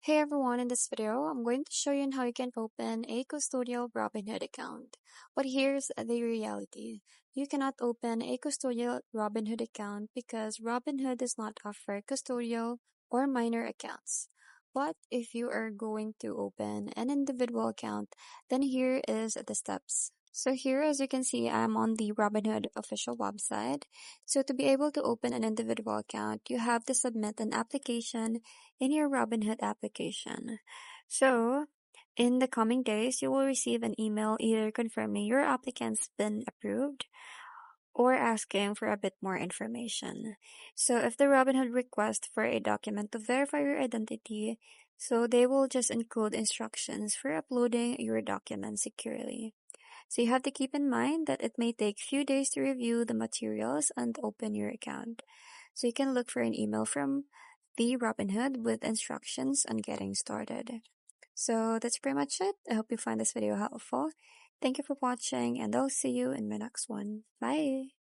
Hey everyone, in this video, I'm going to show you on how you can open a custodial Robinhood account. But here's the reality. You cannot open a custodial Robinhood account because Robinhood does not offer custodial or minor accounts. But if you are going to open an individual account, then here is the steps. So here, as you can see, I'm on the Robinhood official website. So to be able to open an individual account, you have to submit an application in your Robinhood application. So, in the coming days, you will receive an email either confirming your applicant's been approved or asking for a bit more information. So, if the Robinhood request for a document to verify your identity, so they will just include instructions for uploading your documents securely. So you have to keep in mind that it may take few days to review the materials and open your account. So you can look for an email from the Robinhood with instructions on getting started. So that's pretty much it. I hope you find this video helpful. Thank you for watching and I'll see you in my next one. Bye!